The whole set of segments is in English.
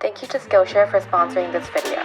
Thank you to Skillshare for sponsoring this video.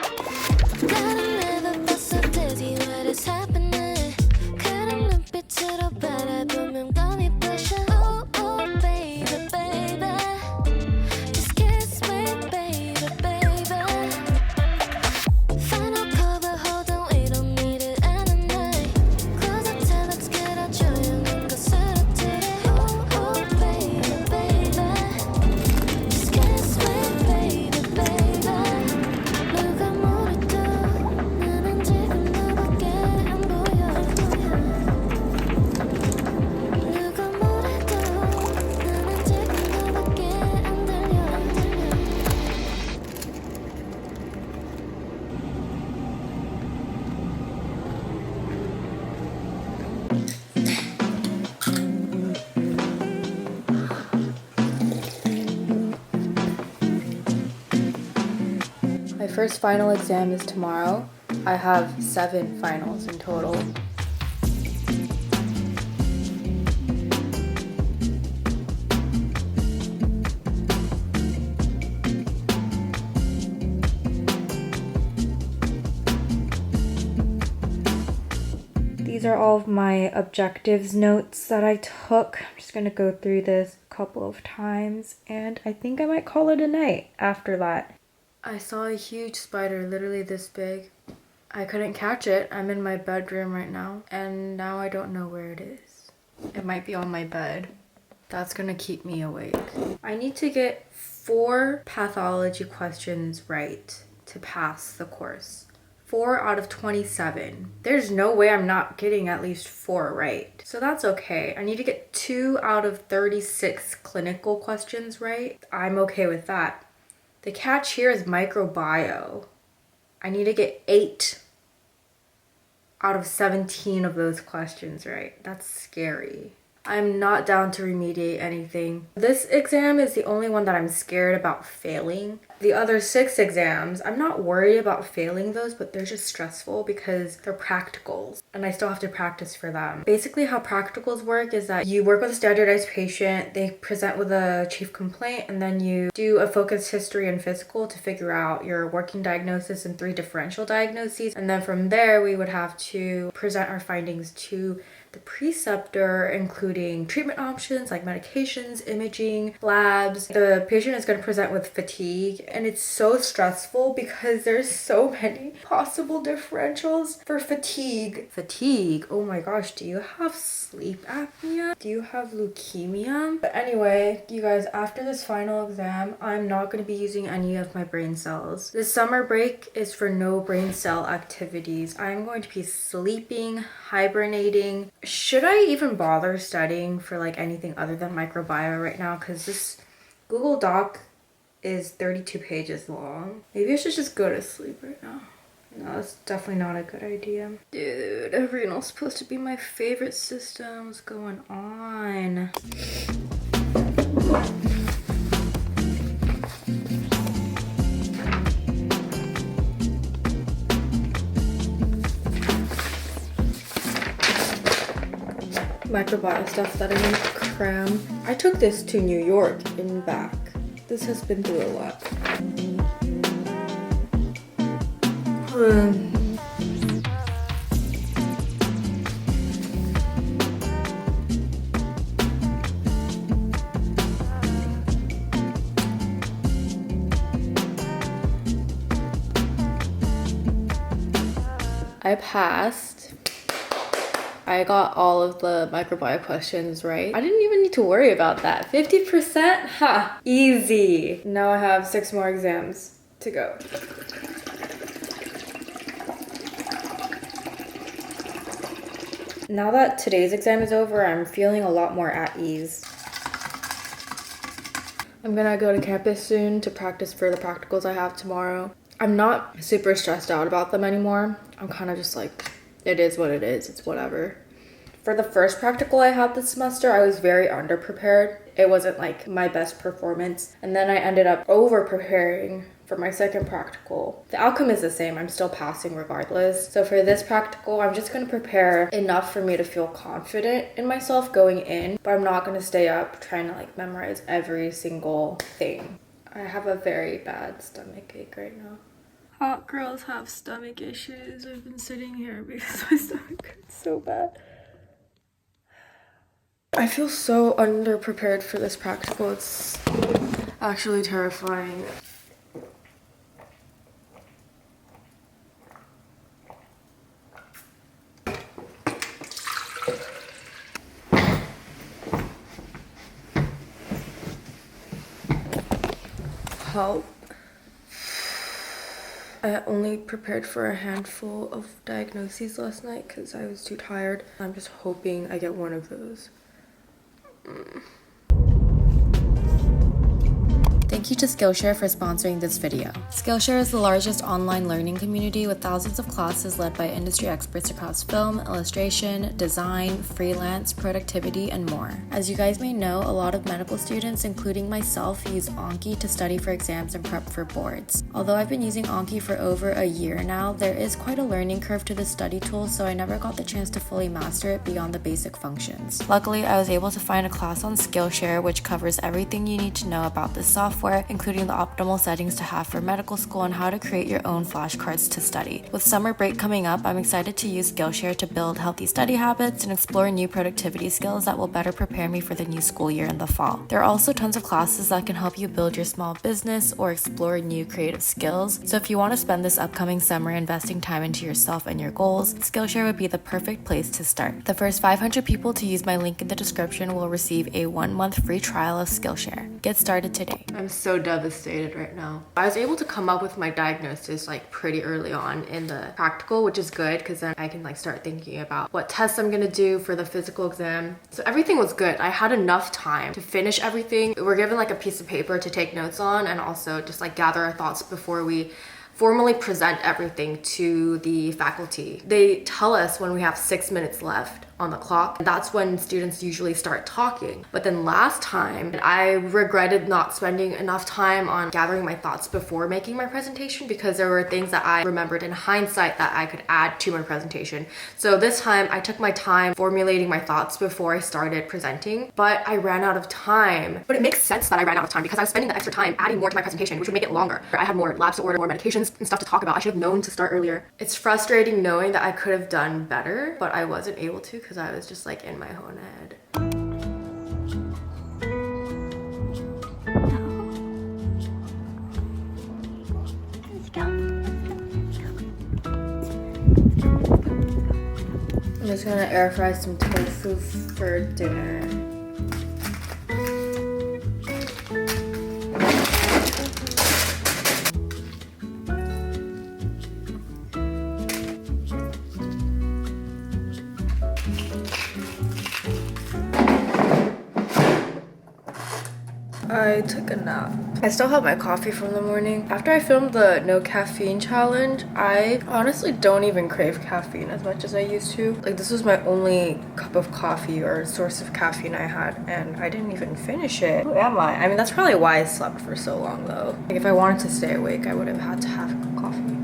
My first final exam is tomorrow. I have 7 finals in total. These are all of my objectives notes that I took. I'm just gonna go through this a couple of times and I think I might call it a night after that. I saw a huge spider, literally this big. I couldn't catch it. I'm in my bedroom right now, and now I don't know where it is. It might be on my bed. That's gonna keep me awake. I need to get 4 pathology questions right to pass the course. 4 out of 27. There's no way I'm not getting at least 4 right. So that's okay. I need to get 2 out of 36 clinical questions right. I'm okay with that. The catch here is microbiology. I need to get 8 out of 17 of those questions right. That's scary. I'm not down to remediate anything. This exam is the only one that I'm scared about failing. The other 6 exams, I'm not worried about failing those, but they're just stressful because they're practicals and I still have to practice for them. Basically how practicals work is that you work with a standardized patient, they present with a chief complaint, and then you do a focused history and physical to figure out your working diagnosis and 3 differential diagnoses. And then from there, we would have to present our findings to the preceptor, including treatment options like medications, imaging, labs. The patient is going to present with fatigue, and it's so stressful because there's so many possible differentials for fatigue. Fatigue, oh my gosh, do you have sleep apnea? Do you have leukemia? But anyway, you guys, after this final exam, I'm not going to be using any of my brain cells. This summer break is for no brain cell activities. I'm going to be sleeping, hibernating. Should I even bother studying for like anything other than microbiology right now? Because this Google Doc is 32 pages long. Maybe I should just go to sleep right now. No, that's definitely not a good idea. Dude, Veranal's supposed to be my favorite system. What's going on? Microbiology stuff that I need to cram. I took this to New York and back. This has been through a lot. I passed. I got all of the microbiology questions right. I didn't even need to worry about that. 50%? Ha! Easy. Now I have 6 more exams to go. Now that today's exam is over, I'm feeling a lot more at ease. I'm gonna go to campus soon to practice for the practicals I have tomorrow. I'm not super stressed out about them anymore. I'm kind of just like, it is what it is, it's whatever. For the first practical I had this semester, I was very underprepared. It wasn't like my best performance. And then I ended up over preparing for my second practical. The outcome is the same, I'm still passing regardless. So for this practical, I'm just gonna prepare enough for me to feel confident in myself going in, but I'm not gonna stay up trying to like memorize every single thing. I have a very bad stomach ache right now. Hot girls have stomach issues. I've been sitting here because my stomach hurts so bad. I feel so underprepared for this practical. It's actually terrifying. Help. I only prepared for a handful of diagnoses last night because I was too tired. I'm just hoping I get one of those. Thank you to Skillshare for sponsoring this video. Skillshare is the largest online learning community with thousands of classes led by industry experts across film, illustration, design, freelance, productivity, and more. As you guys may know, a lot of medical students, including myself, use Anki to study for exams and prep for boards. Although I've been using Anki for over a year now, there is quite a learning curve to this study tool, so I never got the chance to fully master it beyond the basic functions. Luckily, I was able to find a class on Skillshare which covers everything you need to know about this software, including the optimal settings to have for medical school and how to create your own flashcards to study. With summer break coming up, I'm excited to use Skillshare to build healthy study habits and explore new productivity skills that will better prepare me for the new school year in the fall. There are also tons of classes that can help you build your small business or explore new creative skills. So if you want to spend this upcoming summer investing time into yourself and your goals, Skillshare would be the perfect place to start. The first 500 people to use my link in the description will receive a 1-month free trial of Skillshare. Get started today. I'm so devastated right now. I was able to come up with my diagnosis like pretty early on in the practical, which is good because then I can like start thinking about what tests I'm gonna do for the physical exam. So everything was good. I had enough time to finish everything. We're given like a piece of paper to take notes on and also just like gather our thoughts before we formally present everything to the faculty. They tell us when we have 6 minutes left on the clock. That's when students usually start talking. But then last time, I regretted not spending enough time on gathering my thoughts before making my presentation because there were things that I remembered in hindsight that I could add to my presentation. So this time I took my time formulating my thoughts before I started presenting, but I ran out of time. But it makes sense that I ran out of time because I was spending the extra time adding more to my presentation, which would make it longer. I had more labs to order, more medications and stuff to talk about. I should have known to start earlier. It's frustrating knowing that I could have done better, but I wasn't able to because I was just like in my own head. I'm just gonna air fry some tofu for dinner. I took a nap. I still have my coffee from the morning. After I filmed the no caffeine challenge, I honestly don't even crave caffeine as much as I used to. Like, this was my only cup of coffee or source of caffeine I had, and I didn't even finish it. Who am I? I mean, that's probably why I slept for so long though. Like, if I wanted to stay awake, I would have had to have coffee.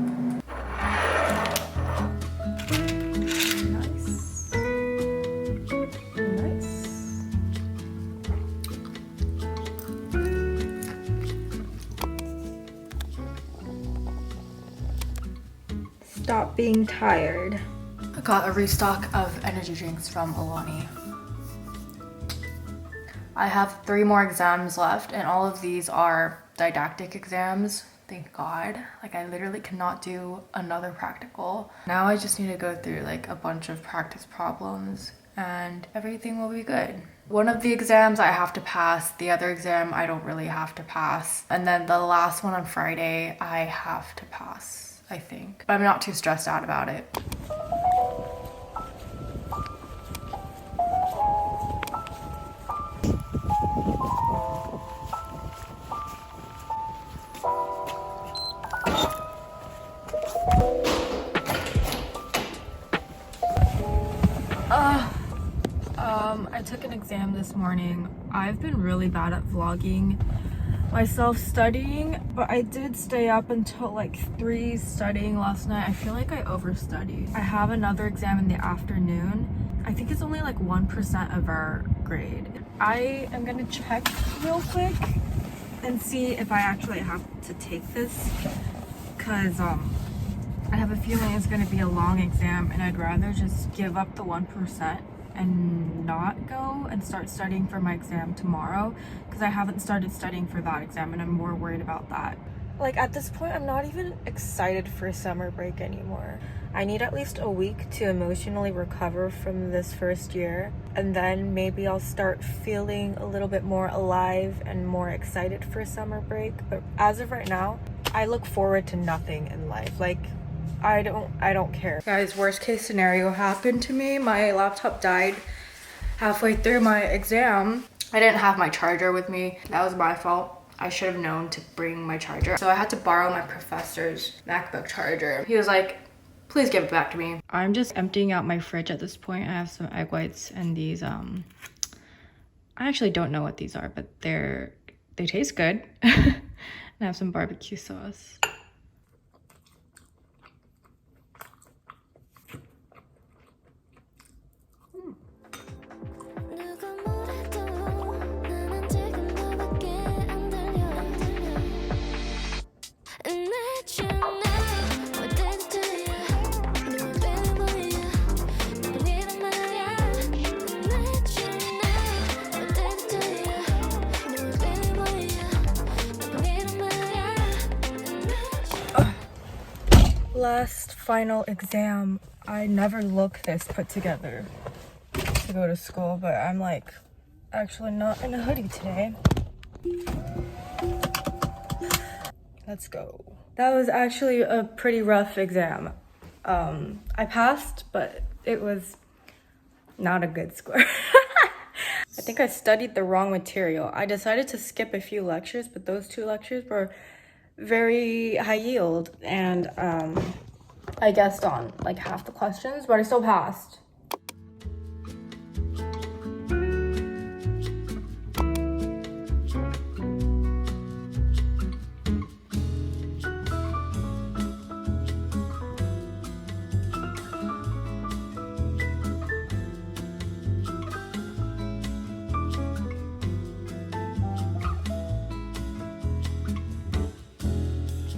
Stop being tired. I got a restock of energy drinks from Alani. I have 3 more exams left and all of these are didactic exams. Thank God. Like, I literally cannot do another practical. Now I just need to go through like a bunch of practice problems and everything will be good. One of the exams I have to pass, the other exam I don't really have to pass. And then the last one on Friday I have to pass, I think. But I'm not too stressed out about it. I took an exam this morning. I've been really bad at vlogging myself studying, but I did stay up until like 3 studying last night. I feel like I overstudied. I have another exam in the afternoon. I think it's only like 1% of our grade. I am gonna check real quick and see if I actually have to take this, because I have a feeling it's going to be a long exam and I'd rather just give up the 1% and not go and start studying for my exam tomorrow, because I haven't started studying for that exam and I'm more worried about that. Like, at this point, I'm not even excited for summer break anymore. I need at least a week to emotionally recover from this first year, and then maybe I'll start feeling a little bit more alive and more excited for summer break. But as of right now, I look forward to nothing in life. Like, I don't care. Guys, worst case scenario happened to me. My laptop died halfway through my exam. I didn't have my charger with me. That was my fault. I should have known to bring my charger. So I had to borrow my professor's MacBook charger. He was like, please give it back to me. I'm just emptying out my fridge at this point. I have some egg whites and these, I actually don't know what these are, but they taste good. And I have some barbecue sauce. Last final exam. I never look this put together to go to school, but I'm like actually not in a hoodie today. Let's go. That was actually a pretty rough exam. I passed, but it was not a good score. I think I studied the wrong material. I decided to skip a few lectures, but those 2 lectures were very high yield, and I guessed on like half the questions, but I still passed.